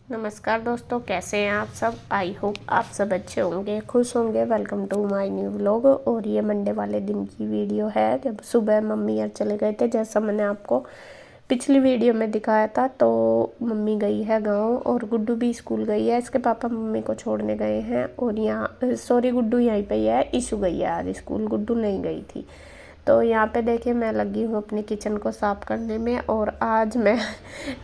नमस्कार दोस्तों, कैसे हैं आप सब। आई होप आप सब अच्छे होंगे, खुश होंगे। Welcome to my new vlog. और ये मंडे वाले दिन की वीडियो है, जब सुबह मम्मी यार चले गए थे। जैसा मैंने आपको पिछली वीडियो में दिखाया था, तो मम्मी गई है गांव और गुड्डू भी स्कूल गई है। इसके पापा मम्मी को छोड़ने गए हैं। और यहाँ सॉरी, गुड्डू यहीं पे ही है, इशू गई है आज स्कूल, गुड्डू नहीं गई थी। तो यहाँ पे देखिए मैं लगी हूँ अपनी किचन को साफ़ करने में। और आज मैं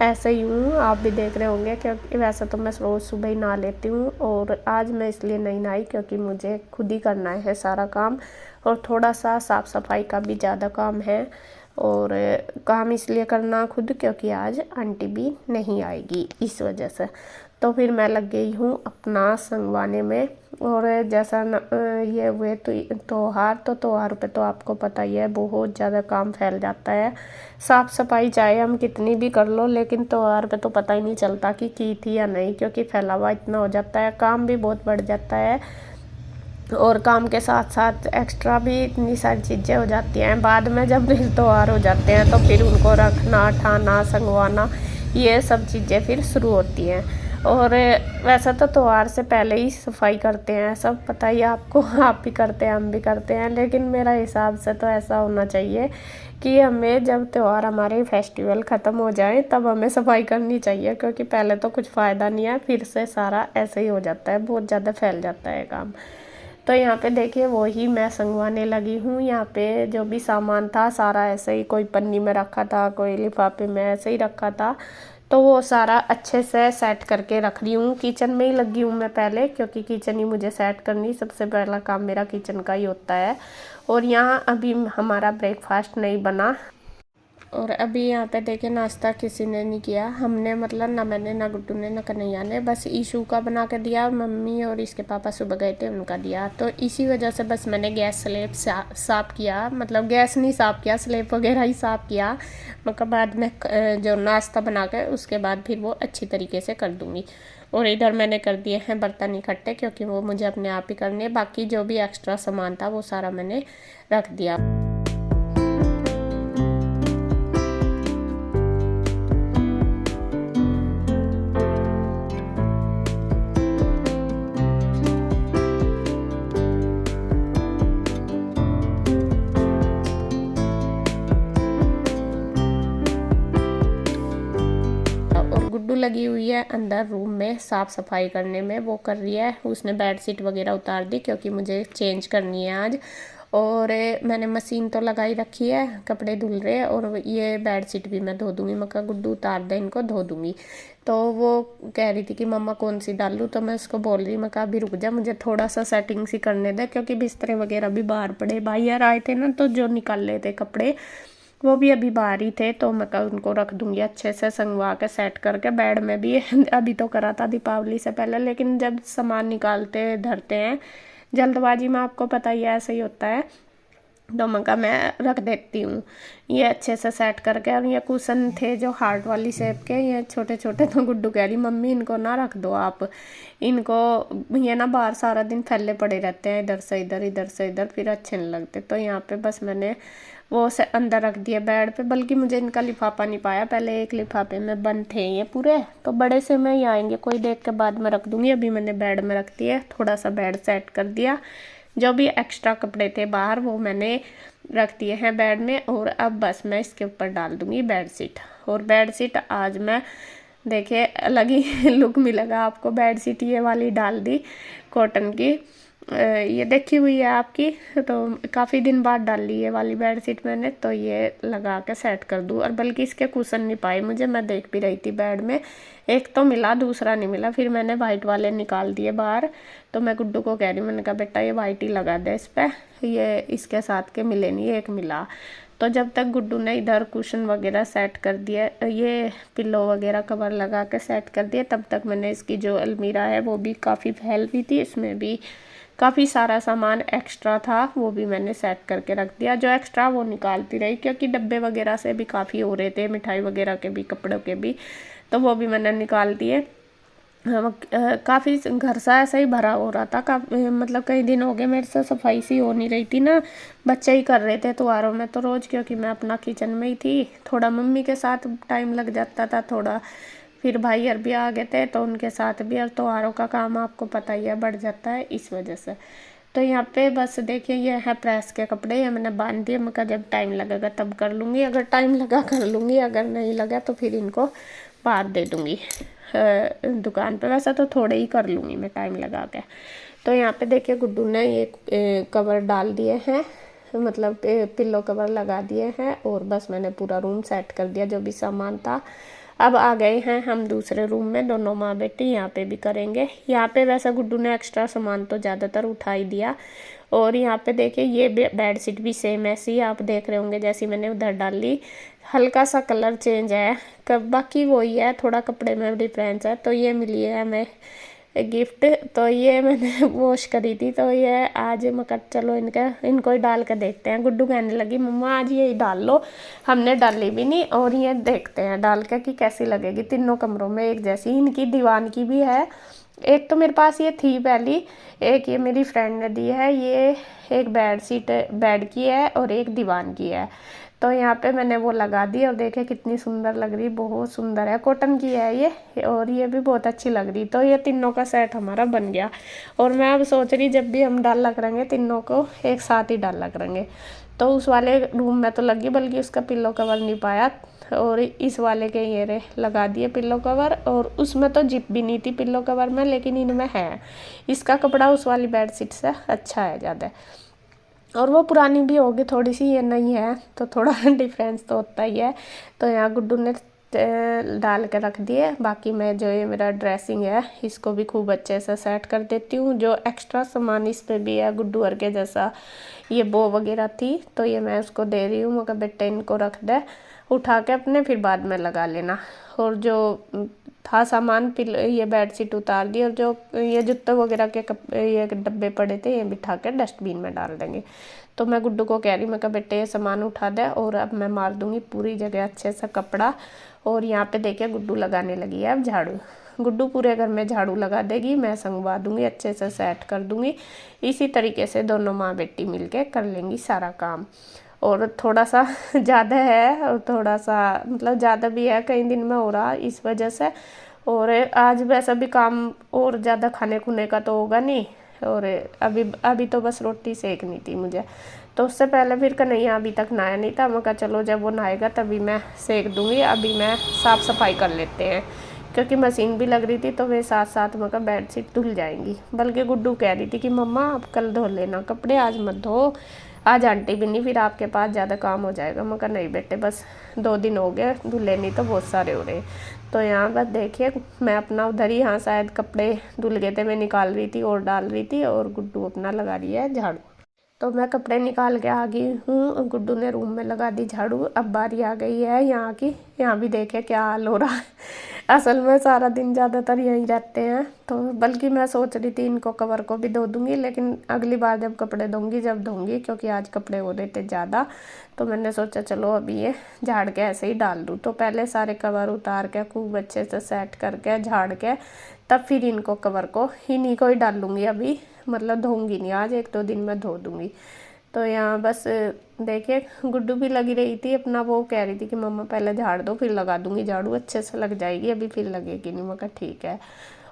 ऐसे ही हूँ, आप भी देख रहे होंगे, क्योंकि वैसे तो मैं रोज़ सुबह ही नहा लेती हूँ। और आज मैं इसलिए नहीं नहाई क्योंकि मुझे खुद ही करना है सारा काम। और थोड़ा सा साफ़ सफाई का भी ज़्यादा काम है। और काम इसलिए करना खुद क्योंकि आज आंटी भी नहीं आएगी, इस वजह से। तो फिर मैं लग गई हूँ अपना संगवाने में। और जैसा ये हुए तो त्योहार पे तो आपको पता ही है, बहुत ज़्यादा काम फैल जाता है। साफ़ सफाई चाहे हम कितनी भी कर लो, लेकिन त्योहार पे तो पता ही नहीं चलता कि की थी या नहीं, क्योंकि फैला हुआ इतना हो जाता है, काम भी बहुत बढ़ जाता है। और काम के साथ साथ एक्स्ट्रा भी इतनी सारी चीज़ें हो जाती हैं। बाद में जब फिर त्योहार हो जाते हैं तो फिर उनको रखना, ठाना, संगवाना, ये सब चीज़ें फिर शुरू होती हैं। और वैसे तो त्योहार से पहले ही सफाई करते हैं, सब पता ही है आपको। आप भी करते हैं, हम भी करते हैं। लेकिन मेरा हिसाब से तो ऐसा होना चाहिए कि हमें जब त्यौहार, हमारे फेस्टिवल ख़त्म हो जाए, तब हमें सफाई करनी चाहिए। क्योंकि पहले तो कुछ फ़ायदा नहीं है, फिर से सारा ऐसे ही हो जाता है, बहुत ज़्यादा फैल जाता है काम। तो यहाँ पे देखिए वही मैं संगवाने लगी हूँ। यहाँ पे जो भी सामान था सारा ऐसे ही, कोई पन्नी में रखा था, कोई लिफाफे में ऐसे ही रखा था। तो वो सारा अच्छे से सेट करके रख रही हूँ। किचन में ही लगी हूँ मैं पहले, क्योंकि किचन ही मुझे सेट करनी, सबसे पहला काम मेरा किचन का ही होता है। और यहाँ अभी हमारा ब्रेकफास्ट नहीं बना। और अभी यहाँ पे देखिए नाश्ता किसी ने नहीं किया, हमने मतलब ना मैंने, ना गुड्डू ने, ना कन्हैया ने। बस ईशू का बना के दिया, मम्मी और इसके पापा सुबह गए थे, उनका दिया। तो इसी वजह से बस मैंने गैस स्लेब साफ़ किया, मतलब गैस नहीं साफ़ किया, स्लेब वगैरह ही साफ़ किया। मतलब बाद में जो नाश्ता बना के उसके बाद फिर वो अच्छी तरीके से कर दूँगी। और इधर मैंने कर दिए हैं बर्तन इकट्ठे, क्योंकि वो मुझे अपने आप ही करने। बाकी जो भी एक्स्ट्रा सामान था वो सारा मैंने रख दिया। और गुड्डू लगी हुई है अंदर रूम में साफ़ सफाई करने में, वो कर रही है। उसने बेडशीट वगैरह उतार दी, क्योंकि मुझे चेंज करनी है आज। और मैंने मशीन तो लगाई रखी है, कपड़े धुल रहे हैं। और ये बेडशीट भी मैं धो दूँगी। मैं कहा गुड्डू उतार दे, इनको धो दूँगी। तो वो कह रही थी कि मम्मा कौन सी डालूँ, तो मैं उसको बोल रही, मैं कहा अभी रुक जा, मुझे थोड़ा सा सेटिंग सी करने दे, क्योंकि बिस्तरे वगैरह भी बाहर पड़े। भाई यार आए थे ना, तो जो निकाल लेते कपड़े वो भी अभी बाहर ही थे। तो मैं कल उनको रख दूंगी अच्छे से संगवा के, सेट करके। बेड में भी अभी तो करा था दीपावली से पहले, लेकिन जब सामान निकालते धरते हैं जल्दबाजी में, आपको पता ही है ऐसे ही होता है। तो मैं कहा मैं रख देती हूँ ये अच्छे से सेट करके। और ये कुशन थे जो हार्ट वाली शेप के, ये छोटे छोटे। तो गुड्डू कह रही मम्मी इनको ना रख दो आप, इनको, ये ना बाहर सारा दिन फैले पड़े रहते हैं, इधर से इधर, इधर से इधर, फिर अच्छे नहीं लगते। तो यहाँ पे बस मैंने वो से अंदर रख दिए बेड पे। बल्कि मुझे इनका लिफाफा नहीं पाया, पहले एक लिफाफे में बंद थे ये पूरे। तो बड़े से में ही आएंगे, कोई देख के बाद में रख दूँगी। अभी मैंने बेड में रख दिया, थोड़ा सा बेड सेट कर दिया। जो भी एक्स्ट्रा कपड़े थे बाहर वो मैंने रख दिए हैं बेड में। और अब बस मैं इसके ऊपर डाल दूँगी बेडशीट। और बेडशीट आज मैं, देखिए अलग ही लुक मिलेगा आपको। बेडशीट ये वाली डाल दी, कॉटन की, ये देखी हुई है आपकी, तो काफ़ी दिन बाद डाल ली ये वाली बेडशीट मैंने। तो ये लगा के सेट कर दूँ। और बल्कि इसके कुशन नहीं पाए मुझे, मैं देख भी रही थी बेड में, एक तो मिला, दूसरा नहीं मिला। फिर मैंने वाइट वाले निकाल दिए बाहर। तो मैं गुड्डू को कह रही, मैंने कहा बेटा ये वाइट ही लगा दे इस पर, ये इसके साथ के मिले नहीं, एक मिला। तो जब तक गुड्डू ने इधर कुशन वगैरह सेट कर दिया, ये पिल्लो वगैरह कवर लगा के सेट कर दिया, तब तक मैंने इसकी जो अलमीरा है वो भी काफ़ी फैल हुई थी, इसमें भी काफ़ी सारा सामान एक्स्ट्रा था, वो भी मैंने सेट करके रख दिया। जो एक्स्ट्रा वो निकालती रही, क्योंकि डब्बे वगैरह से भी काफ़ी हो रहे थे, मिठाई वगैरह के भी, कपड़ों के भी। तो वो भी मैंने निकाल दिए। काफ़ी घर सा ऐसा ही भरा हो रहा था, काफ़ी मतलब कई दिन हो गए मेरे से सफाई सी हो नहीं रही थी ना। बच्चे ही कर रहे थे त्योहारों में तो रोज़, क्योंकि मैं अपना किचन में ही थी। थोड़ा मम्मी के साथ टाइम लग जाता था, थोड़ा फिर भाई यार भी आ गए थे तो उनके साथ भी, और त्योहारों का काम आपको पता ही है बढ़ जाता है इस वजह से। तो यहाँ पे बस देखिए ये है प्रेस के कपड़े, ये मैंने बांध दिए। मैं जब टाइम लगेगा तब कर लूँगी, अगर टाइम लगा कर लूँगी, अगर नहीं लगा तो फिर इनको बाद दे दूँगी दुकान पे। वैसा तो थोड़े ही कर लूँगी मैं टाइम लगा के। तो यहाँ पे देखिए गुड्डू ने ये कवर डाल दिए हैं, मतलब पिल्लो कवर लगा दिए हैं, और बस मैंने पूरा रूम सेट कर दिया जो भी सामान था। अब आ गए हैं हम दूसरे रूम में, दोनों माँ बेटी यहाँ पे भी करेंगे। यहाँ पे वैसा गुड्डू ने एक्स्ट्रा सामान तो ज़्यादातर उठा ही दिया। और यहाँ पे देखिए ये बेड शीट भी सेम ऐसी आप देख रहे होंगे जैसी मैंने उधर डाली, हल्का सा कलर चेंज है, कब बाकी वही है, थोड़ा कपड़े में डिफरेंस है। तो ये मिली है हमें गिफ्ट, तो ये मैंने वॉश करी थी, तो ये आज मैं चलो इनको ही डाल कर देखते हैं। गुड्डू कहने लगी मम्मा आज ये ही डाल लो, हमने डाली भी नहीं, और ये देखते हैं डाल के कि कैसी लगेगी। तीनों कमरों में एक जैसी, इनकी दीवान की भी है, एक तो मेरे पास ये थी पहली, एक ये मेरी फ्रेंड ने दी है, ये एक बेड शीट बेड की है और एक दीवान की है। तो यहाँ पे मैंने वो लगा दी, और देखे कितनी सुंदर लग रही, बहुत सुंदर है, कॉटन की है ये, और ये भी बहुत अच्छी लग रही। तो ये तीनों का सेट हमारा बन गया। और मैं अब सोच रही जब भी हम डाला करेंगे तीनों को एक साथ ही डाला करेंगे। तो उस वाले रूम में तो लगी, बल्कि उसका पिल्लो कवर नहीं पाया, और इस वाले के ये रे लगा दिए पिल्लो कवर। और उसमें तो जिप भी नहीं थी पिल्लो कवर में, लेकिन इनमें है। इसका कपड़ा उस वाली बेडशीट से अच्छा है ज़्यादा, और वो पुरानी भी होगी थोड़ी सी, ये नहीं है, तो थोड़ा डिफरेंस तो होता ही है। तो यहाँ गुड्डू ने डाल के रख दिए। बाकी मैं जो ये मेरा ड्रेसिंग है इसको भी खूब अच्छे से सेट कर देती हूँ। जो एक्स्ट्रा सामान इस पे भी है गुड्डू और के जैसा, ये बो वगैरह थी, तो ये मैं उसको दे रही हूँ, मगर बेटे इनको रख दे उठा के अपने, फिर बाद में लगा लेना। और जो था सामान ये बेडशीट उतार दी, और जो ये जूते वगैरह के ये डब्बे पड़े थे ये बिठा के डस्टबिन में डाल देंगे। तो मैं गुड्डू को कह रही, मैं कहा बेटे ये सामान उठा दे, और अब मैं मार दूंगी पूरी जगह अच्छे से कपड़ा। और यहाँ पे देखिए गुड्डू लगाने लगी है अब झाड़ू। गुड्डू पूरे घर में झाड़ू लगा देगी, मैं संगवा दूंगी, अच्छे से सेट कर दूंगी। इसी तरीके से दोनों माँ बेटी मिलके कर लेंगी सारा काम। और थोड़ा सा ज़्यादा है, और थोड़ा सा मतलब ज़्यादा भी है, कई दिन में हो रहा इस वजह से। और आज वैसा भी काम और ज़्यादा खाने खुने का तो होगा नहीं, और अभी तो बस रोटी सेकनी थी मुझे। तो उससे पहले फिर कन्हैया अभी तक नहाया नहीं था, मैं कहा चलो जब वो नहाएगा तभी मैं सेक दूँगी, अभी मैं साफ़ सफाई कर लेते हैं, क्योंकि मशीन भी लग रही थी, तो वे साथ साथ मैं कहा बेडशीट धुल जाएंगी। बल्कि गुड्डू कह रही थी कि मम्मा आप कल धो लेना कपड़े, आज मत धो, आज आंटी भी नहीं, फिर आपके पास ज़्यादा काम हो जाएगा। मैं कहा नहीं बेटे बस 2 दिन हो गए धुले नहीं, तो बहुत सारे हो रहे। तो यहाँ बस देखिए मैं अपना उधर ही, यहाँ शायद कपड़े धुल गए थे, मैं निकाल रही थी और डाल रही थी, और गुड्डू अपना लगा रही है झाड़ू। तो मैं कपड़े निकाल के आ गई हूँ, गुड्डू ने रूम में लगा दी झाड़ू। अब बारी आ गई है यहाँ की, यहाँ भी देखे क्या हाल हो रहा है। असल में सारा दिन ज़्यादातर यहीं रहते हैं, तो बल्कि मैं सोच रही थी इनको कवर को भी धो दूँगी, लेकिन अगली बार जब कपड़े धोंगी जब धोंगी, क्योंकि आज कपड़े हो रहे थे ज़्यादा। तो मैंने सोचा चलो अभी ये झाड़ के ऐसे ही डाल दूँ। तो पहले सारे कवर उतार के खूब अच्छे से सेट करके झाड़ के, तब फिर इनको कवर को इन्हीं को ही डालूँगी अभी, मतलब धोऊंगी नहीं आज, 1-2 दिन में धो दूँगी। तो यहाँ बस देखिए गुड्डू भी लगी रही थी अपना, वो कह रही थी कि मम्मा पहले झाड़ दो फिर लगा दूँगी झाड़ू, अच्छे से लग जाएगी, अभी फिर लगेगी नहीं। मैं कहा ठीक है।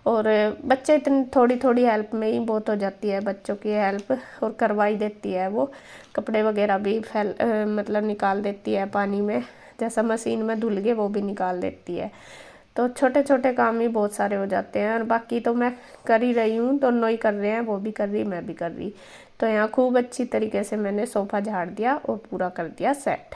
और बच्चे इतनी थोड़ी थोड़ी हेल्प में ही बहुत हो जाती है बच्चों की हेल्प, और करवाई देती है वो। कपड़े वगैरह भी मतलब निकाल देती है पानी में, जैसा मशीन में धुल गए वो भी निकाल देती है। तो छोटे छोटे काम ही बहुत सारे हो जाते हैं, और बाकी तो मैं कर ही रही हूँ, दोनों ही कर रहे हैं, वो भी कर रही मैं भी कर रही। तो यहाँ खूब अच्छी तरीके से मैंने सोफ़ा झाड़ दिया और पूरा कर दिया सेट।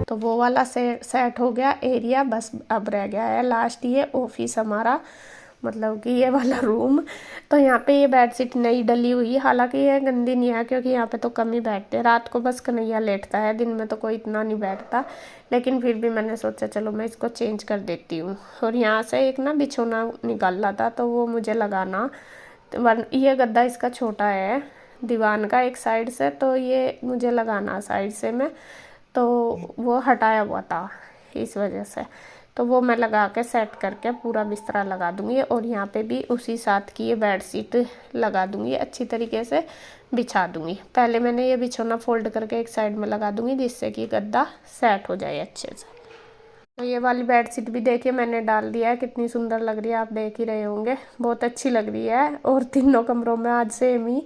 तो वो वाला सेट हो गया एरिया, बस अब रह गया है लास्ट ये ऑफिस हमारा, मतलब कि ये वाला रूम। तो यहाँ पे ये बेडशीट नई डली हुई है, हालांकि ये गंदी नहीं है, क्योंकि यहाँ पे तो कम ही बैठते हैं, रात को बस कन्हैया लेटता है, दिन में तो कोई इतना नहीं बैठता। लेकिन फिर भी मैंने सोचा चलो मैं इसको चेंज कर देती हूँ। और यहाँ से एक ना बिछोना निकाल रहा था, तो वो मुझे लगाना, ये गद्दा इसका छोटा है दीवान का एक साइड से, तो ये मुझे लगाना साइड से मैं, तो वो हटाया हुआ था इस वजह से। तो वो मैं लगा के सेट करके पूरा बिस्तरा लगा दूँगी और यहाँ पे भी उसी साथ की ये बेडशीट लगा दूँगी, अच्छी तरीके से बिछा दूँगी। पहले मैंने ये बिछौना फोल्ड करके एक साइड में लगा दूँगी जिससे कि गद्दा सेट हो जाए अच्छे से। तो ये वाली बेडशीट भी देखिए मैंने डाल दिया है, कितनी सुंदर लग रही है, आप देख ही रहे होंगे, बहुत अच्छी लग रही है। और तीनों कमरों में आज सेम ही।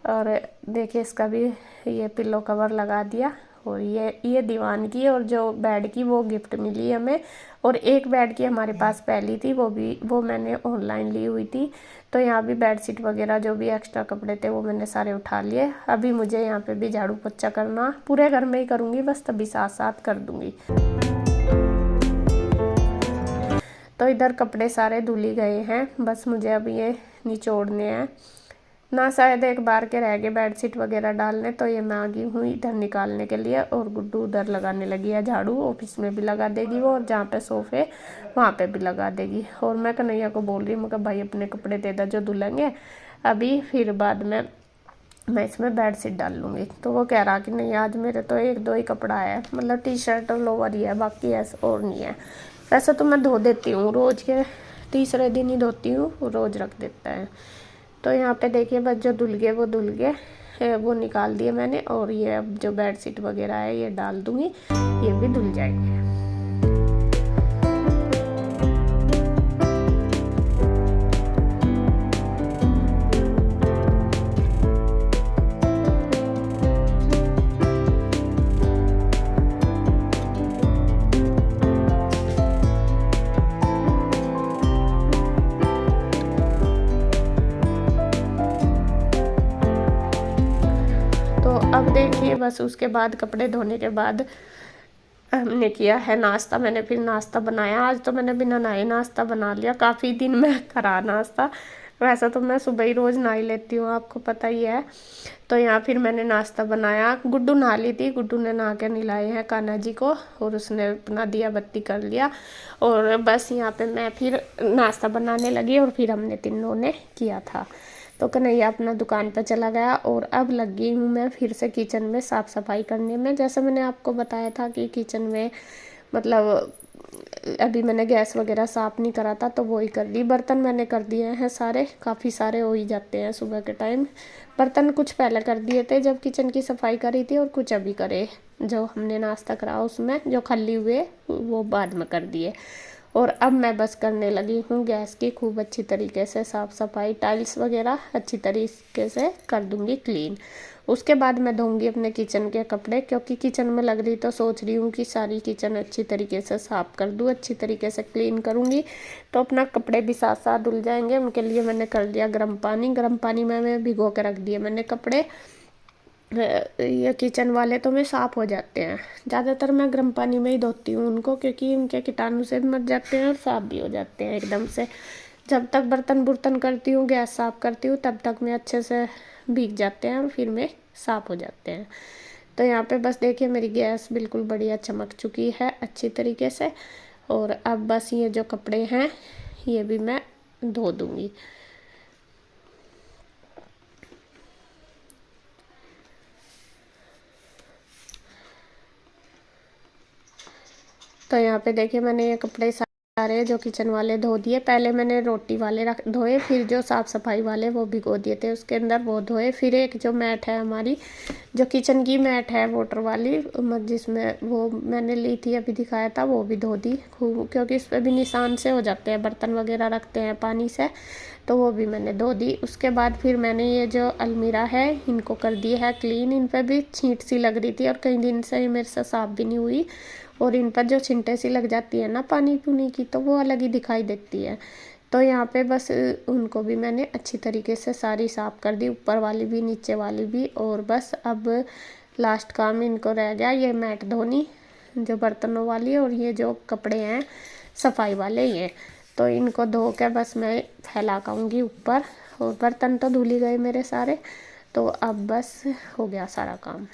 और देखिए इसका भी ये पिल्लो कवर लगा दिया। और ये दीवान की और जो बेड की वो गिफ्ट मिली हमें। और एक बेड की हमारे पास पहली थी, वो मैंने ऑनलाइन ली हुई थी। तो यहाँ भी बेडशीट वगैरह जो भी एक्स्ट्रा कपड़े थे वो मैंने सारे उठा लिए। अभी मुझे यहाँ पे भी झाड़ू पोछा करना, पूरे घर में ही करूँगी बस, तभी साथ साथ कर दूँगी। तो इधर कपड़े सारे धुल ही गए हैं, बस मुझे अब ये निचोड़ने हैं ना, शायद एक बार के रह गए बेडशीट वगैरह डालने। तो ये मैं आ गई हूँ इधर निकालने के लिए। और गुड्डू उधर लगाने लगी है झाड़ू, ऑफिस में भी लगा देगी वो, और जहाँ पे सोफे वहाँ पे भी लगा देगी। और मैं कन्हैया को बोल रही हूँ, मैं भाई अपने कपड़े दे दे जो धुलेंगे अभी, फिर बाद में मैं इसमें बेडशीट डाल लूँगी। तो वो कह रहा कि नहीं आज मेरे तो एक दो ही कपड़ा है, मतलब टी शर्ट और लोअर ही है, बाकी ऐसा और नहीं है। वैसे तो मैं धो देती हूँ, रोज़ के तीसरे दिन ही धोती हूँ, रोज़ रख देता है। तो यहाँ पे देखिए बस जो धुल गए वो धुल गए, वो निकाल दिए मैंने। और ये अब जो बेडशीट वगैरह है ये डाल दूँगी, ये भी धुल जाएंगे। अब देखिए बस उसके बाद कपड़े धोने के बाद हमने किया है नाश्ता। मैंने फिर नाश्ता बनाया, आज तो मैंने बिना नहाए नाश्ता बना लिया, काफ़ी दिन में करा नाश्ता। वैसे तो मैं सुबह ही रोज़ नहा लेती हूँ, आपको पता ही है। तो यहाँ फिर मैंने नाश्ता बनाया, गुड्डू नहा ली थी, गुड्डू ने नहा के नहलाए हैं कान्हा जी को, और उसने अपना दिया बत्ती कर लिया। और बस यहाँ पे मैं फिर नाश्ता बनाने लगी और फिर हमने तीनों ने किया था। तो कन्हैया अपना दुकान पर चला गया और अब लग गई हूँ मैं फिर से किचन में साफ़ सफाई करने में। जैसे मैंने आपको बताया था कि किचन में मतलब अभी मैंने गैस वगैरह साफ़ नहीं करा था, तो वो ही कर ली। बर्तन मैंने कर दिए हैं सारे, काफ़ी सारे हो ही जाते हैं सुबह के टाइम। बर्तन कुछ पहले कर दिए थे जब किचन की सफाई करी थी, और कुछ अभी करे, जो हमने नाश्ता करा उसमें जो खाली हुए वो बाद में कर दिए। और अब मैं बस करने लगी हूँ गैस की खूब अच्छी तरीके से साफ़ सफाई, टाइल्स वगैरह अच्छी तरीके से कर दूँगी क्लीन। उसके बाद मैं धोऊंगी अपने किचन के कपड़े, क्योंकि किचन में लग रही तो सोच रही हूँ कि सारी किचन अच्छी तरीके से साफ़ कर दूँ, अच्छी तरीके से क्लीन करूँगी तो अपना कपड़े भी साथ साथ धुल जाएंगे। उनके लिए मैंने कर दिया गर्म पानी में भिगो के रख दिए मैंने कपड़े। ये किचन वाले तो में साफ़ हो जाते हैं, ज़्यादातर मैं गर्म पानी में ही धोती हूँ उनको, क्योंकि उनके कीटाणु से भी मर जाते हैं और साफ़ भी हो जाते हैं एकदम से। जब तक बर्तन करती हूँ, गैस साफ़ करती हूँ, तब तक मैं अच्छे से भीग जाते हैं और फिर में साफ़ हो जाते हैं। तो यहाँ पे बस देखिए मेरी गैस बिल्कुल बढ़िया चमक चुकी है अच्छी तरीके से। और अब बस ये जो कपड़े हैं ये भी मैं धो दूँगी। तो यहाँ पे देखिए मैंने ये कपड़े सारे जो किचन वाले धो दिए। पहले मैंने रोटी वाले धोए, फिर जो साफ़ सफाई वाले वो भिगो दिए थे उसके अंदर, वो धोए। फिर एक जो मैट है हमारी, जो किचन की मैट है वाटर वाली, जिसमें वो मैंने ली थी अभी दिखाया था, वो भी धो दी खूब, क्योंकि इस पर भी निशान से हो जाते हैं, बर्तन वगैरह रखते हैं पानी से, तो वो भी मैंने धो दी। उसके बाद फिर मैंने ये जो अलमीरा है इनको कर दी है क्लीन। इन पर भी छींट सी लग रही थी और कई दिन से मेरे से साफ़ भी नहीं हुई, और इन पर जो छिंटे सी लग जाती है ना पानी पुनी की, तो वो अलग ही दिखाई देती है। तो यहाँ पे बस उनको भी मैंने अच्छी तरीके से सारी साफ़ कर दी, ऊपर वाली भी नीचे वाली भी। और बस अब लास्ट काम इनको रह गया ये मैट धोनी, जो बर्तनों वाली, और ये जो कपड़े हैं सफाई वाले ये, तो इनको धो के बस मैं फैला पाऊँगी ऊपर। और बर्तन तो धुल ही गए मेरे सारे, तो अब बस हो गया सारा काम।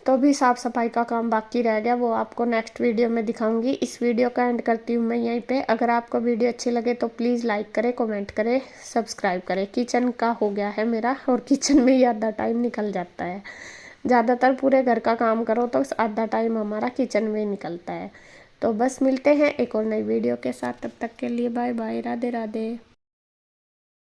तो भी साफ़ सफाई का काम बाकी रह गया, वो आपको नेक्स्ट वीडियो में दिखाऊंगी। इस वीडियो का एंड करती हूँ मैं यहीं पे। अगर आपको वीडियो अच्छी लगे तो प्लीज़ लाइक करें, कमेंट करें, सब्सक्राइब करें। किचन का हो गया है मेरा, और किचन में ही आधा टाइम निकल जाता है। ज़्यादातर पूरे घर का काम करो तो आधा टाइम हमारा किचन में निकलता है। तो बस मिलते हैं एक और नई वीडियो के साथ, तब तक के लिए बाय बाय, राधे राधे।